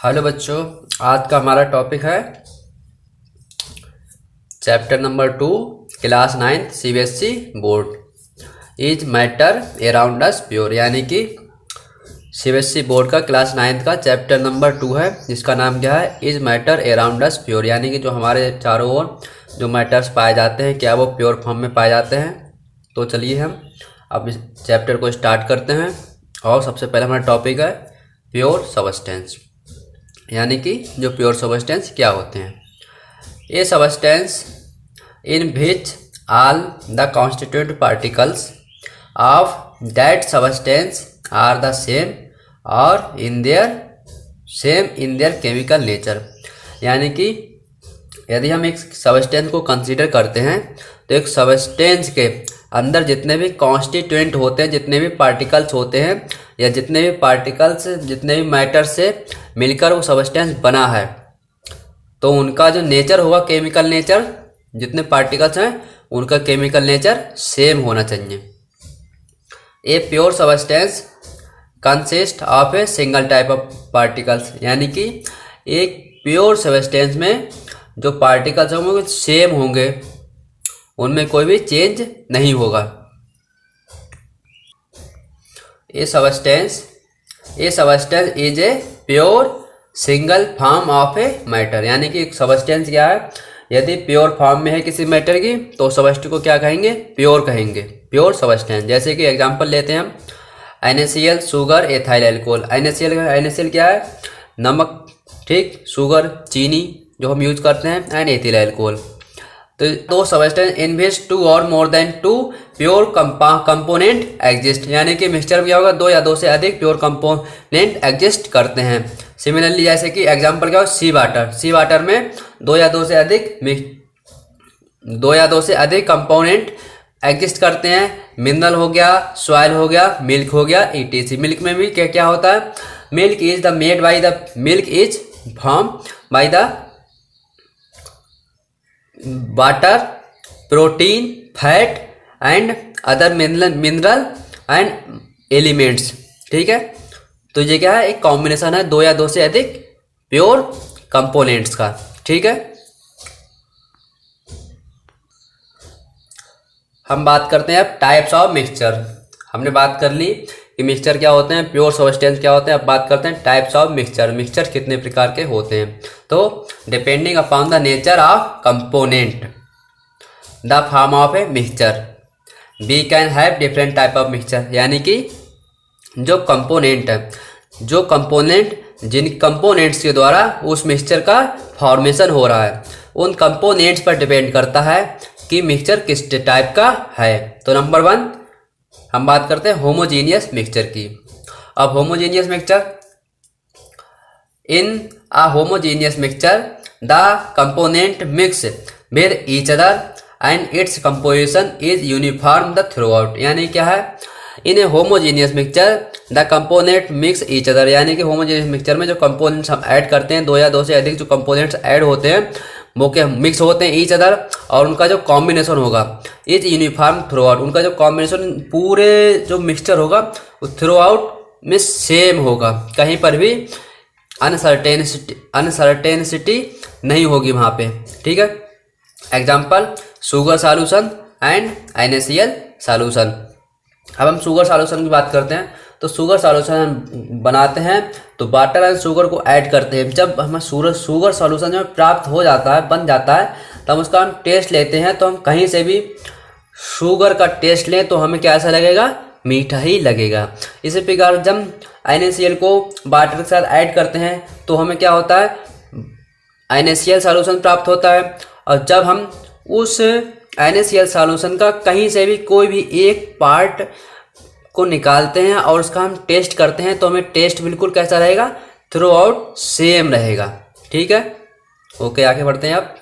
Hello बच्चों, आज का हमारा टॉपिक है chapter number 2 class 9 CBSE board is matter around us pure, यानी कि सीबीएसई बोर्ड का क्लास 9 का चैप्टर नंबर 2 है, जिसका नाम क्या है is matter around us pure, यानी कि जो हमारे चारों ओर जो मैटर्स पाए जाते हैं क्या वो प्योर फॉर्म में पाए जाते हैं। तो चलिए हम अब इस चैप्टर को स्टार्ट करते हैं। और सबसे पहले हमारा टॉपिक है प्योर सबस्टेंस, यानी कि जो प्योर सबस्टेंस क्या होते हैं। A substance in which all the constituent particles of that substance are the same और इन देयर केमिकल नेचर, यानी कि यदि हम एक सबस्टेंस को कंसीडर करते हैं तो एक सबस्टेंस के अंदर जितने भी कॉन्स्टिट्यूएंट होते हैं, जितने भी पार्टिकल्स होते हैं या जितने भी मैटर से मिलकर वो सबस्टेंस बना है, तो उनका जो नेचर होगा केमिकल नेचर, जितने पार्टिकल्स हैं उनका केमिकल नेचर सेम होना चाहिए। A pure substance consist of a single type of particles, यानी कि एक प्योर सबस्टेंस में जो पार्टिकल्स होंगे वो सेम होंगे, उनमें कोई भी चेंज नहीं होगा। ए substance is a pure single form of a matter, यानी कि एक सबस्टेंस क्या है, यदि प्योर फॉर्म में है किसी मैटर की तो सबस्टेंस को क्या कहेंगे, प्योर कहेंगे, प्योर सबस्टेंस। जैसे कि एग्जांपल लेते हैं हम NaCl, sugar, ethyl alcohol. NaCl क्या है, नमक, ठीक, शुगर चीनी जो हम यूज करते हैं, एंड एथिल अल्कोहल। तो दो सबस्टेंस इन विच टू और more than two pure component exist, यानी कि मिक्सचर में क्या होगा, दो या दो से अधिक प्योर कंपोनेंट एग्जिस्ट करते हैं। सिमिलरली जैसे कि एग्जांपल क्या हो, सी वाटर में दो या दो से अधिक कंपोनेंट एग्जिस्ट करते हैं। मिनरल हो गया, सॉइल हो गया, मिल्क हो गया, ETC। मिल्क में भी क्या क्या होता है, milk is form by the water, protein, fat and other mineral and elements, ठीक है। तो ये क्या है, एक कॉम्बिनेशन है दो या दो से अधिक प्योर कंपोनेंट्स का, ठीक है। हम बात करते हैं अब टाइप्स ऑफ मिक्सचर। हमने बात कर ली कि मिक्सचर क्या होते हैं, प्योर सबस्टेंस क्या होते हैं। अब बात करते हैं टाइप्स ऑफ मिक्सचर कितने प्रकार के होते हैं। तो depending upon the nature of component the form of a mixture we can have different type of mixture, यानी कि जो कंपोनेंट है, जिन कंपोनेंट्स के द्वारा उस मिक्सचर का फॉर्मेशन हो रहा है, उन कंपोनेंट्स पर डिपेंड करता है कि मिक्सचर किस टाइप का है। तो नंबर 1 हम बात करते हैं होमोजीनियस मिक्सचर की। अब homogeneous mixture, in a homogeneous mixture the component mix with each other and its composition is uniform the throughout, यानी क्या है, in a homogeneous mixture the component mix each other, यानी कि homogeneous mixture में जो components हम add करते हैं, दो या दो से अधिक जो कंपोनेंट्स ऐड होते हैं वो क्या मिक्स होते हैं ईच अदर, और उनका जो कॉम्बिनेशन होगा इज यूनिफॉर्म थ्रू आउट, उनका जो कॉम्बिनेशन पूरे जो मिक्सचर होगा वो थ्रू आउट में सेम होगा, कहीं पर भी अनसर्टेनिटी नहीं होगी वहाँ पे, ठीक है। Example sugar solution and NaCl solution. अब हम शुगर सॉल्यूशन की बात करते हैं। तो शुगर सॉल्यूशन बनाते हैं तो वाटर एंड शुगर को ऐड करते हैं। जब हमें शुगर सॉल्यूशन जब प्राप्त हो जाता है, बन जाता है, तब उसका हम टेस्ट लेते हैं। तो हम कहीं से भी शुगर का टेस्ट लें तो हमें कैसा लगेगा, मीठा ही लगेगा। इसी प्रकार जब NaCl को वाटर के साथ ऐड करते हैं तो हमें क्या होता है, NaCl सॉल्यूशन प्राप्त होता है। और जब हम उस NaCl सॉल्यूशन का कहीं से भी कोई भी एक पार्ट को निकालते हैं और उसका हम टेस्ट करते हैं तो हमें टेस्ट बिल्कुल कैसा रहेगा, थ्रू आउट सेम रहेगा, ठीक है। ओके, आगे बढ़ते हैं अब।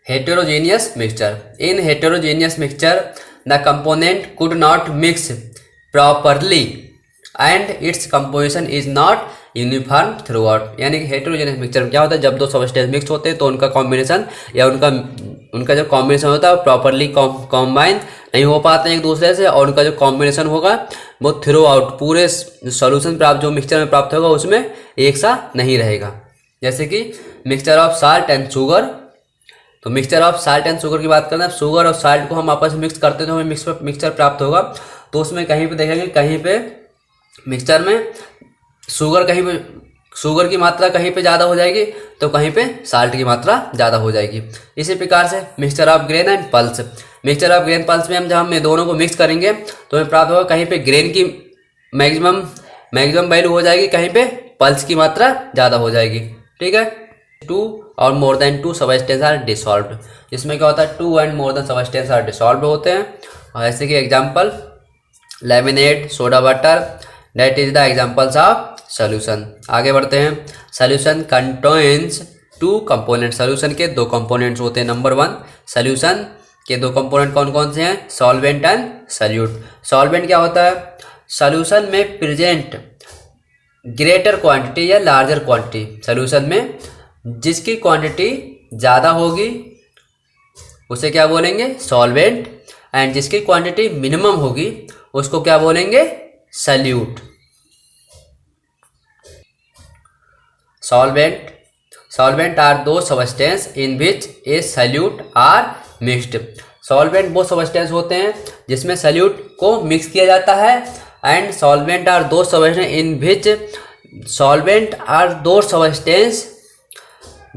Heterogeneous mixture, in heterogeneous mixture the component could not mix properly and its composition is not uniform through out, यानी कि हेटेरोजेनियस मिक्सचर में क्या होता है, जब दो सबस्टेंस मिक्स होते हैं तो उनका कॉम्बिनेशन या उनका जो कॉम्बिनेशन होता है वो प्रॉपरली कॉम्बाइन नहीं हो पाते हैं एक दूसरे से, और उनका जो कॉम्बिनेशन होगा वो थ्रू आउट पूरे सॉल्यूशन प्राप्त जो मिक्सचर में प्राप्त होगा उसमें एक सा नहीं रहेगा। जैसे कि mixture of salt and sugar, तो mixture of salt and sugar की बात करना, शुगर और साल्ट को हम आपस में मिक्स करते हैं तो हमें मिक्सचर प्राप्त होगा। तो उसमें कहीं पे देखेंगे, कहीं पे मिक्सचर में शुगर की मात्रा कहीं पे ज़्यादा हो जाएगी तो कहीं पे साल्ट की मात्रा ज़्यादा हो जाएगी। इसी प्रकार से mixture of grain and pulse, mixture of grain pulse में जब हम दोनों को मिक्स करेंगे तो हमें प्राप्त होगा कहीं पे ग्रेन की मैक्सिमम वैल्यू हो जाएगी, कहीं पे पल्स की मात्रा ज़्यादा हो जाएगी। ठीक है। 2 और more than 2 substance are dissolved, इसमें क्या होता है 2 and more than substance are dissolved होते हैं। और ऐसे कि example lemonade, soda water, that is the examples of solution. आगे बढ़ते हैं। सॉल्यूशन कंटेन्स 2 कंपोनेंट, सॉल्यूशन के 2 कंपोनेंट्स होते हैं। नंबर 1, सॉल्यूशन के 2 कंपोनेंट कौन कौन से हैं? Solvent and solute. सॉल्वेंट क्या होता है? सॉल्यूशन में प्रेजेंट ग्रेटर क्वांटिटी या लार्जर क्वांटिटी, सॉल्यूशन में जिसकी क्वांटिटी ज़्यादा होगी उसे क्या बोलेंगे? सॉल्वेंट, एंड जिसकी क्वांटिटी मिनिमम होगी उसको क्या बोलेंगे? Solute. Solvent are do substance in which a solute are mixed. Solvent वो सबस्टेंस होते हैं जिसमें सॉल्यूट को मिक्स किया जाता है, and solvent are do substance in which solvent are do substance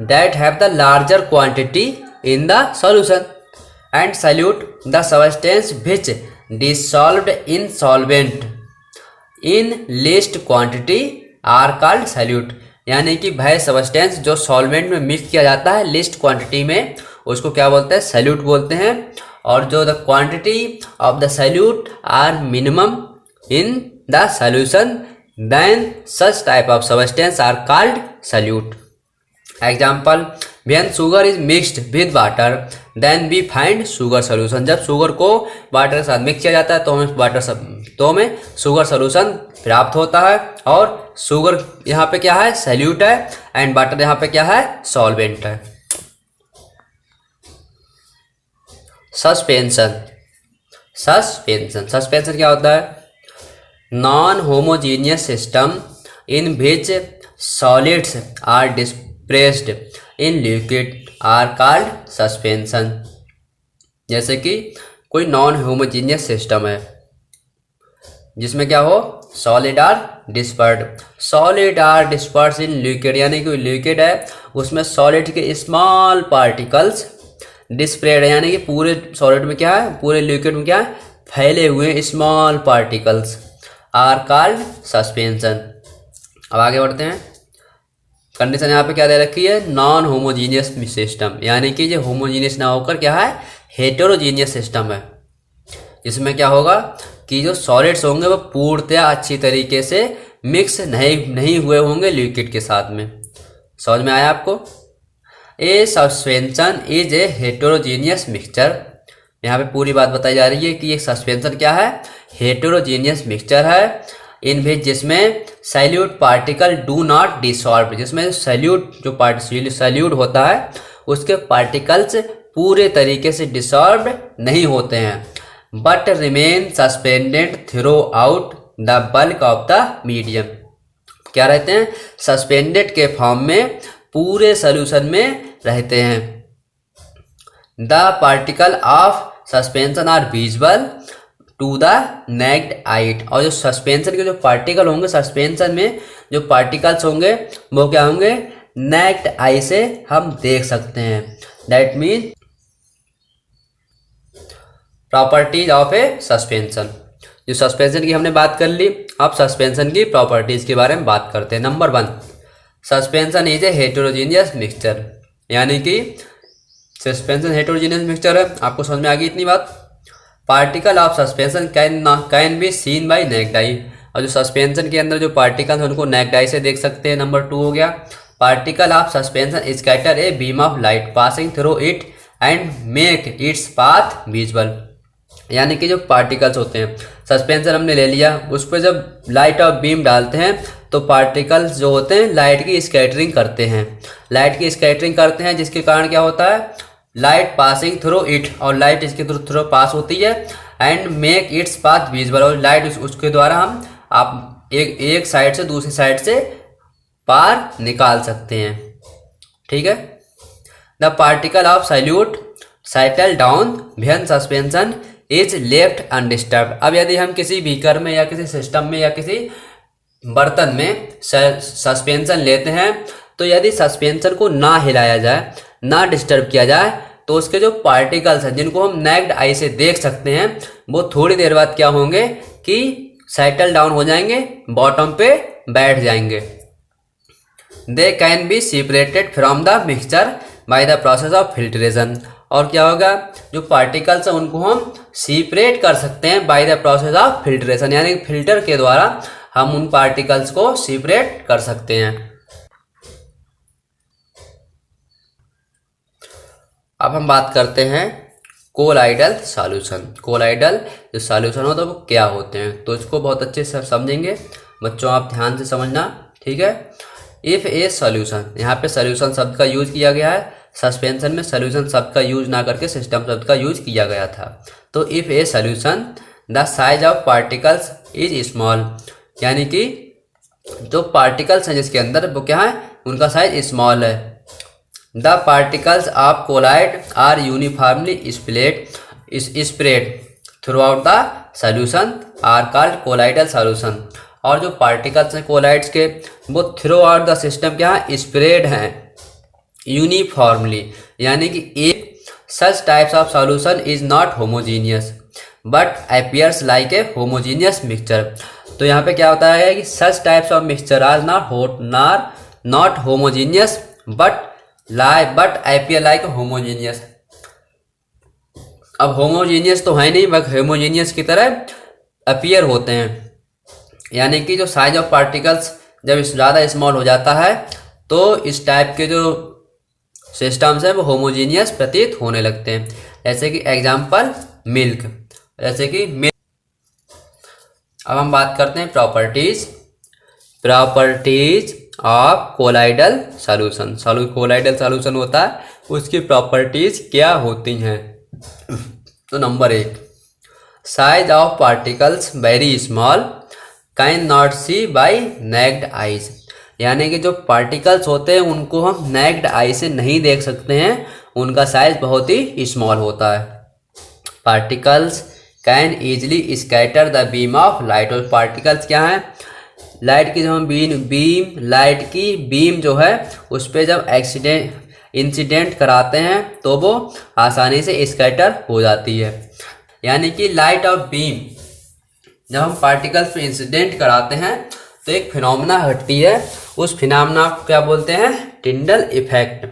that have the larger quantity in the solution, and solute the substance which dissolved in solvent in least quantity are called solute। यानी कि वह substance जो solvent में mix किया जाता है list quantity में उसको क्या बोलते हैं? सॉल्यूट बोलते हैं। और जो the quantity of the solute are minimum in the solution then such type of substance are called solute. Example, when sugar is mixed with water then we find sugar solution. जब sugar को water के साथ mix किया जाता है तो हमें sugar solution प्राप्त होता है। और शुगर यहाँ पे क्या है? सॉल्यूट है, एंड वाटर यहाँ पे क्या है? सॉल्वेंट है। सस्पेंशन क्या होता है? Non homogeneous system in which solids are dispersed in liquid are called suspension. जैसे कि कोई नॉन होमोजीनियस सिस्टम है जिसमें क्या हो? Solid are dispersed in liquid, यानी कि लिक्विड है उसमें सॉलिड के स्मॉल पार्टिकल्स डिस्प्रेड है, यानी कि पूरे सॉलिड में क्या है? पूरे लिक्विड में क्या है? फैले हुए small particles are called suspension. अब आगे बढ़ते हैं। कंडीशन यहाँ पे क्या दे रखी है? नॉन होमोजीनियस सिस्टम, यानी कि ये होमोजीनियस ना होकर क्या है? हेटेरोजीनियस सिस्टम है। इसमें क्या होगा कि जो सॉलिड्स होंगे वो पूर्णतया अच्छी तरीके से मिक्स नहीं हुए होंगे लिक्विड के साथ में। समझ में आया आपको? A suspension is a heterogeneous mixture. यहाँ पे पूरी बात बताई जा रही है कि ये सस्पेंशन क्या है? हेटेरोजीनियस मिक्सचर है इन विच जिसमें solute particle do not dissolve, जिसमें सॉल्यूट होता है उसके पार्टिकल्स पूरे तरीके से डिसॉल्व नहीं होते हैं, but remain suspended through out the bulk of the medium. क्या रहते हैं? सस्पेंडेड के फॉर्म में पूरे सॉल्यूशन में रहते हैं। The particle of suspension are visible to the naked eye. और जो सस्पेंशन के जो पार्टिकल होंगे, सस्पेंशन में जो पार्टिकल्स होंगे वो क्या होंगे? नेक्ड आई से हम देख सकते हैं। That mean properties of A suspension. जो सस्पेंशन की हमने बात कर ली, अब सस्पेंशन की प्रॉपर्टीज के बारे में बात करते हैं। Number 1, suspension is a heterogeneous mixture, यानी कि सस्पेंशन हेटेरोजीनियस मिक्सचर है। आपको समझ में आ गई इतनी बात? Particle of suspension can be seen by necked आई। और जो सस्पेंशन के अंदर जो पार्टिकल्स हैं उनको नेक्ड आई से देख सकते हैं। नंबर 2 हो गया, particle of suspension scatter a beam of light passing through it and make its path visible. यानी कि जो पार्टिकल्स होते हैं, सस्पेंशन हमने ले लिया, उस पर जब लाइट और बीम डालते हैं तो पार्टिकल्स जो होते हैं लाइट की स्कैटरिंग करते हैं, जिसके कारण क्या होता है? लाइट पासिंग थ्रू इट, और लाइट इसके थ्रू पास होती है and make its path visible, और लाइट उसके द्वारा हम आप एक साइड से दूसरी साइड से पार निकाल सकते हैं। ठीक है। The particle of solute settle down when suspension is left undisturb. अब यदि हम किसी बीकर में या किसी सिस्टम में या किसी बर्तन में सस्पेंशन लेते हैं, तो यदि सस्पेंशन को ना हिलाया जाए, ना डिस्टर्ब किया जाए, तो उसके जो पार्टिकल्स हैं जिनको हम नेक्ड आई से देख सकते हैं, वो थोड़ी देर बाद क्या होंगे कि सेटल डाउन हो जाएंगे, बॉटम पे बैठ जाएंगे। They can be separated from the mixture by the process of filtration. और क्या होगा, जो पार्टिकल्स हैं उनको हम सेपरेट कर सकते हैं by the process of filtration, यानी फिल्टर के द्वारा हम उन पार्टिकल्स को सेपरेट कर सकते हैं। अब हम बात करते हैं कोलाइडल सॉल्यूशन। कोलाइडल जो सॉल्यूशन होता है वो क्या होते हैं, तो इसको बहुत अच्छे से समझेंगे बच्चों, आप ध्यान से समझना। ठीक है। इफ़ ए सॉल्यूशन, यहाँ पे सॉल्यूशन शब्द का यूज किया गया है, सस्पेंशन में सॉल्यूशन शब्द का यूज ना करके सिस्टम शब्द का यूज किया गया था। तो if A solution the size of particles is small, यानी कि जो पार्टिकल्स हैं जिसके अंदर वो क्या है, उनका साइज स्मॉल है। The particles of colloid are uniformly spread throughout the solution are called colloidal solution. और जो पार्टिकल्स हैं कोलाइड्स के, वो थ्रू आउट द सिस्टम क्या है, स्प्रेड हैं यूनिफॉर्मली, यानी कि एक such types of solution is not homogeneous but appears like a homogeneous mixture. तो यहाँ पे क्या होता है कि such types of mixture are not homogeneous but appear like homogeneous. अब होमोजीनियस तो है नहीं, बट होमोजीनियस की तरह अपीयर होते हैं, यानी कि जो साइज ऑफ पार्टिकल्स जब ज़्यादा स्मॉल हो जाता है तो इस टाइप के जो सिस्टम्स हैं वो होमोजीनियस प्रतीत होने लगते हैं। जैसे कि एग्जाम्पल मिल्क, जैसे कि मिल्क। अब हम बात करते हैं properties of colloidal solution. Colloidal solution होता है, उसकी प्रॉपर्टीज क्या होती हैं। तो number 1, size of particles very small can not see by naked eyes, यानी कि जो पार्टिकल्स होते हैं उनको हम नेक्ड आई से नहीं देख सकते हैं, उनका साइज बहुत ही स्मॉल होता है। Particles can easily scatter the beam of light, और पार्टिकल्स क्या हैं, लाइट की जो हम लाइट की बीम जो है उस पर जब इंसिडेंट कराते हैं तो वो आसानी से स्कैटर हो जाती है। यानी कि लाइट ऑफ बीम जब हम पार्टिकल्स पे इंसिडेंट कराते हैं तो एक फिनोमेना घटती है, उस फिनोमेना को क्या बोलते हैं, टिंडल इफेक्ट।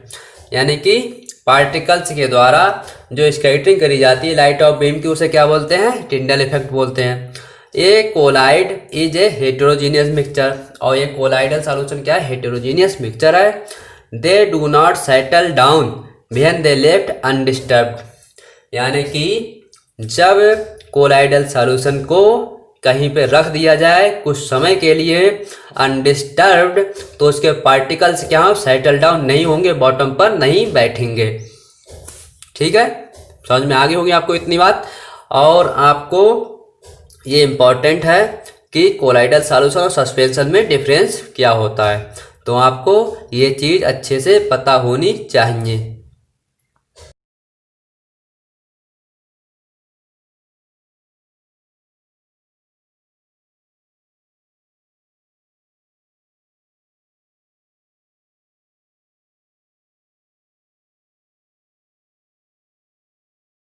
यानी कि पार्टिकल्स के द्वारा जो स्कैटरिंग करी जाती है लाइट ऑफ बीम की, उसे क्या बोलते हैं, टिंडल इफेक्ट बोलते हैं। A colloid is a heterogeneous mixture, और ये कोलाइडल सॉल्यूशन क्या है, हेटेरोजीनियस मिक्सचर है। They do not settle down when they left undisturbed, यानी कि जब कोलाइडल सॉल्यूशन को कहीं पे रख दिया जाए कुछ समय के लिए अनडिस्टर्ब्ड, तो उसके पार्टिकल्स क्या हो, सेटल डाउन नहीं होंगे, बॉटम पर नहीं बैठेंगे। ठीक है, समझ में आ गई होगी आपको इतनी बात। और आपको ये इम्पॉर्टेंट है कि कोलाइडल सॉल्यूशन और सस्पेंशन में डिफरेंस क्या होता है, तो आपको ये चीज़ अच्छे से पता होनी चाहिए।